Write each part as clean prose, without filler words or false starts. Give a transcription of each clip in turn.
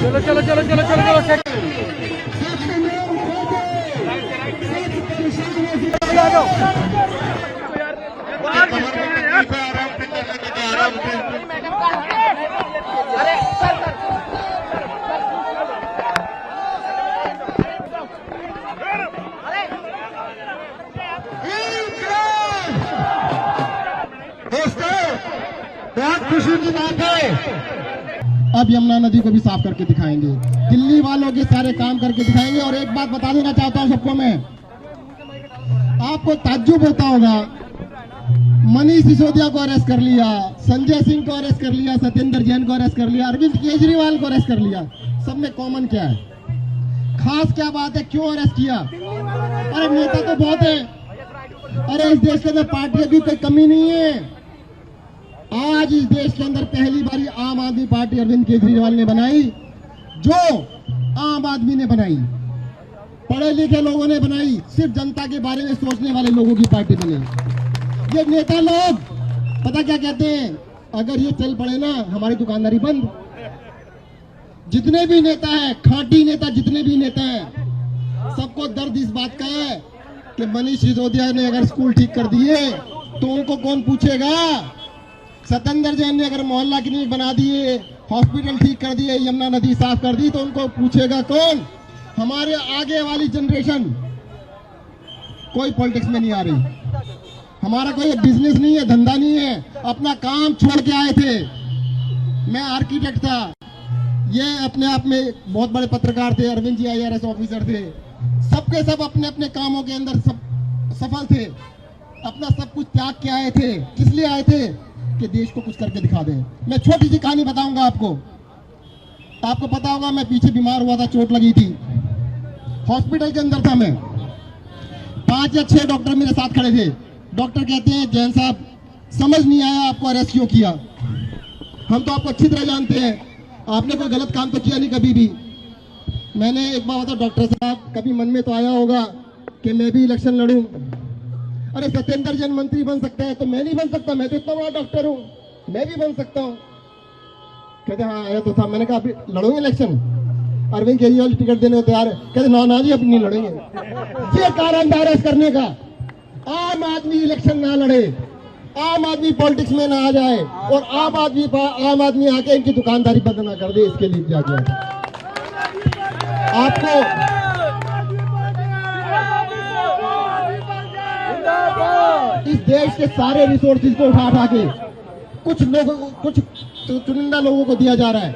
चलो चलो चलो चलो चलो चलो सेट दोस्तों, बहुत खुशी की बात है, अब यमुना नदी को भी साफ करके दिखाएंगे, दिल्ली वालों के सारे काम करके दिखाएंगे। और एक बात बता देना चाहता हूं सबको मैं, आपको ताज्जुब होता होगा, मनीष सिसोदिया को अरेस्ट कर लिया, संजय सिंह को अरेस्ट कर लिया, सत्येंद्र जैन को अरेस्ट कर लिया, अरविंद केजरीवाल को अरेस्ट कर लिया, सब में कॉमन क्या है, खास क्या बात है, क्यों अरेस्ट किया? अरे नेता तो बहुत है, अरे इस देश के अंदर पार्टियों की कोई कमी नहीं है। आज इस देश के अंदर पहली बारी आम आदमी पार्टी अरविंद केजरीवाल ने बनाई, जो आम आदमी ने बनाई, पढ़े लिखे लोगों ने बनाई, सिर्फ जनता के बारे में सोचने वाले लोगों की पार्टी बनी। ये नेता लोग पता क्या कहते हैं, अगर ये चल पड़े ना हमारी दुकानदारी बंद। जितने भी नेता है, खांटी नेता जितने भी नेता है, सबको दर्द इस बात का है कि मनीष सिसोदिया ने अगर स्कूल ठीक कर दिए तो उनको कौन पूछेगा, सत्येंद्र जैन ने अगर मोहल्ला क्लिनिक बना दिए, हॉस्पिटल ठीक कर दिए, यमुना नदी साफ कर दी, तो उनको पूछेगा कौन? हमारे आगे वाली जनरेशन कोई पॉलिटिक्स में नहीं आ रही, हमारा कोई बिजनेस नहीं है, धंधा नहीं है, अपना काम छोड़ के आए थे। मैं आर्किटेक्ट था, ये अपने आप में बहुत बड़े पत्रकार थे, अरविंद जी IAS ऑफिसर थे, सबके सब अपने अपने कामों के अंदर सब सफल थे, अपना सब कुछ त्याग के आए थे। किस लिए आए थे? कि देश को कुछ करके दिखा दें। मैं छोटी सी कहानी बताऊंगा आपको पता होगा, मैं पीछे बीमार हुआ था, चोट लगी थी, हॉस्पिटल के अंदर था मैं, 5 या 6 डॉक्टर मेरे साथ खड़े थे। डॉक्टर कहते हैं, जैन साहब समझ नहीं आया आपको अरेस्ट क्यों किया, हम तो आपको अच्छी तरह जानते हैं, आपने कोई गलत काम तो किया नहीं कभी भी। मैंने एक बार बताया, डॉक्टर साहब कभी मन में तो आया होगा कि मैं भी इलेक्शन लड़ूं। अरे सत्येंद्र जैन मंत्री बन सकता है तो मैं नहीं बन सकता, मैं तो इतना बड़ा डॉक्टर हूं, मैं भी बन सकता हूं। कहते हाँ आया तो था। मैंने कहा अभी लड़ोगे इलेक्शन? अरविंद केजरीवाल टिकट देने को तैयार है। कहते ना जी अब नहीं लड़ेंगे। ये कारण था अरेस्ट करने का। आम आदमी इलेक्शन ना लड़े, आम आदमी पॉलिटिक्स में ना आ जाए, और आम आदमी आके इनकी दुकानदारी बंद ना कर दे, इसके लिए किया गया। आपको इस देश के सारे रिसोर्सेज को उठा के कुछ चुनिंदा लोगों को दिया जा रहा है,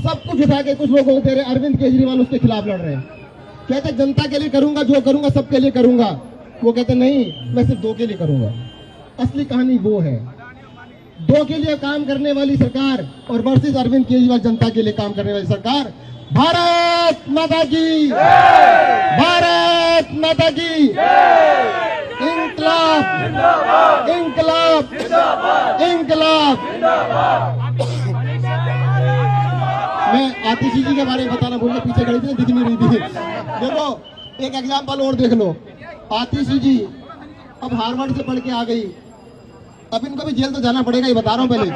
सब कुछ उठा के कुछ लोगों को दे रहे। अरविंद केजरीवाल उसके खिलाफ लड़ रहे हैं, कहते जनता के लिए करूंगा, जो करूंगा सबके लिए करूंगा। वो कहते नहीं, मैं सिर्फ 2 के लिए करूंगा। असली कहानी वो है, 2 के लिए काम करने वाली सरकार और वर्सेस अरविंद केजरीवाल जनता के लिए काम करने वाली सरकार। भारत माता की, भारत माता की, इंकलाब, इंकलाब, इंकलाब। मैं आतिशी जी के बारे में बताना भूल गया, पीछे खड़ी थी, दिख नहीं रही थी। देखो एक एग्जाम्पल और देख लो, आतिशी जी अब हार्वर्ड से पढ़ के आ गई, अब इनको भी जेल तो जाना पड़ेगा, ये बता रहा हूं पहले।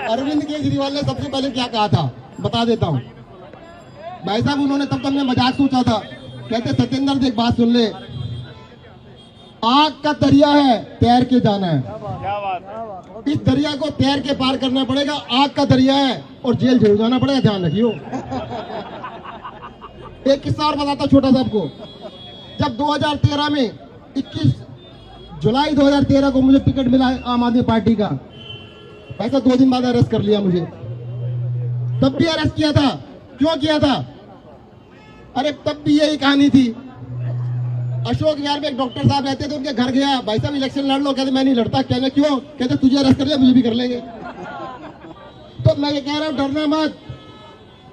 अरविंद केजरीवाल ने सबसे पहले क्या कहा था बता देता हूं भाई साहब, उन्होंने तब हमने मजाक सोचा था, कहते सत्येंद्र जी एक बात सुन ले, आग का दरिया है, तैर के जाना है, इस दरिया को तैर के पार करना पड़ेगा, आग का दरिया है और जेल जरूर जाना पड़ेगा, ध्यान रखियो। एक किस्सा और बताता छोटा सा आपको, जब 2013 में 21 जुलाई 2013 को मुझे टिकट मिला आम आदमी पार्टी का, वैसा 2 दिन बाद अरेस्ट कर लिया मुझे। तब भी अरेस्ट किया था, क्यों किया था? अरे तब भी यही कहानी थी। अशोक विहार में एक डॉक्टर साहब रहते थे, उनके घर गया, भाई साहब इलेक्शन लड़ लो, कहते मैं नहीं लड़ता। कहने क्यों? कहते तुझे अरेस्ट कर लिया, मुझे भी कर लेंगे। तो मैं ये कह रहा हूं, डरना मत,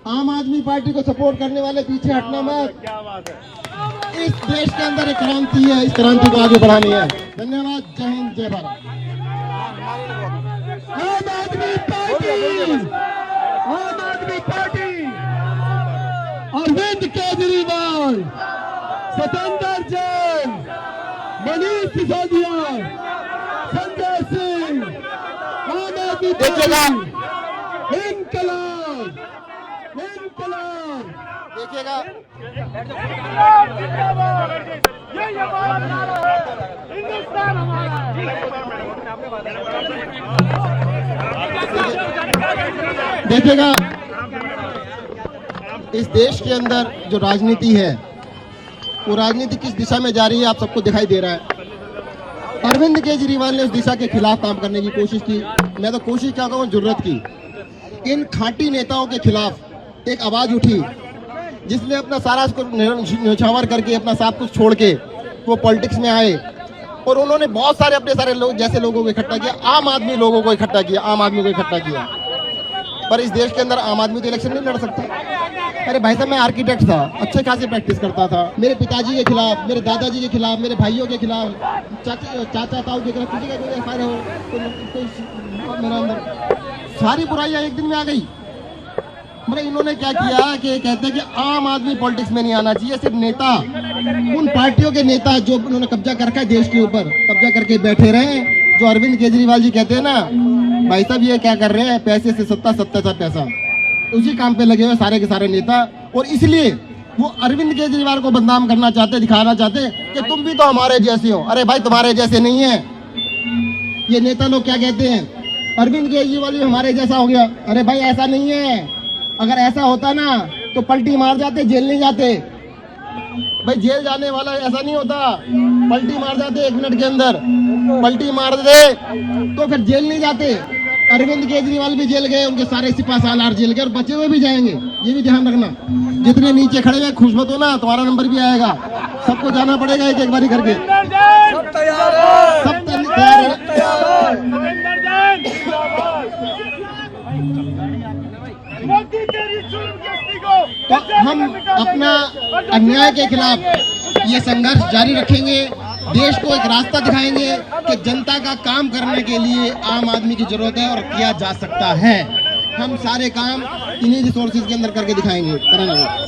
आम आदमी पार्टी को सपोर्ट करने वाले पीछे हटना मत। क्या बात है। इस देश के अंदर एक क्रांति है, इस क्रांति को आगे बढ़ानी है। धन्यवाद। जय हिंद, जय भारत। आम आदमी पार्टी, अरविंद केजरीवाल, सतेंद्र जैन, मनीष सिसोदिया, संजय सिंह, आम आदमी देखिएगा, इनकलाब, इनकलाब। देखिएगा, यही हमारा नारा है, हिंदुस्तान हमारा है। देखिएगा, इस देश के अंदर जो राजनीति है वो राजनीति किस दिशा में जा रही है आप सबको दिखाई दे रहा है। अरविंद केजरीवाल ने उस दिशा के खिलाफ काम करने की कोशिश की। मैं तो कोशिश क्या कहूँ, जरूरत की। इन खांटी नेताओं के खिलाफ एक आवाज उठी जिसने अपना सारा न्यौछावर करके, अपना सब कुछ छोड़ के वो पॉलिटिक्स में आए और उन्होंने बहुत सारे अपने सारे लोग जैसे लोगों को इकट्ठा किया, आम आदमी लोगों को इकट्ठा किया, आम आदमी को इकट्ठा किया। पर इस देश के अंदर आम आदमी तो इलेक्शन नहीं लड़ सकता। अरे भाई साहब, मैं आर्किटेक्ट था, अच्छे खासी प्रैक्टिस करता था। मेरे पिताजी के खिलाफ, मेरे दादाजी के खिलाफ, मेरे भाइयों के खिलाफ, चाचा ताऊ के खिलाफ किसी का कोई एफआईआर हो, मेरे अंदर सारी बुराइयां एक दिन में आ गई। मतलब इन्होंने क्या किया कि कहते हैं कि आम आदमी पॉलिटिक्स में नहीं आना चाहिए, सिर्फ नेता, उन पार्टियों के नेता जो उन्होंने कब्जा कर रखा है देश के ऊपर, कब्जा करके बैठे रहे। जो अरविंद केजरीवाल जी कहते हैं ना, भाई साहब ये क्या कर रहे हैं, पैसे से सत्ता, सत्ता से पैसा, उसी काम पे लगे हुए सारे के सारे नेता। और इसलिए वो अरविंद केजरीवाल को बदनाम करना चाहते, दिखाना चाहते कि तुम भी तो हमारे जैसे हो। अरे भाई, तुम्हारे जैसे नहीं है। ये नेता लोग क्या कहते हैं, अरविंद केजरीवाल भी हमारे जैसा हो गया। अरे भाई, ऐसा नहीं है। अगर ऐसा होता ना तो पलटी मार जाते, जेल नहीं जाते। भाई, जेल जाने वाला ऐसा नहीं होता, पलटी मार जाते 1 मिनट के अंदर, पलटी मार दे तो फिर जेल नहीं जाते। अरविंद केजरीवाल भी जेल गए, उनके सारे सिपा सालार जेल गए और बचे हुए भी जाएंगे, ये भी ध्यान रखना। जितने नीचे खड़े हुए खुश मत हो ना, तुम्हारा नंबर भी आएगा। सबको जाना पड़ेगा एक एक बारी करके। सब तैयार है, सब तैयार है। तो हम अपना अन्याय के खिलाफ ये संघर्ष जारी रखेंगे, देश को एक रास्ता दिखाएंगे कि जनता का काम करने के लिए आम आदमी की जरूरत है और किया जा सकता है। हम सारे काम इन्हीं रिसोर्सेज के अंदर करके दिखाएंगे।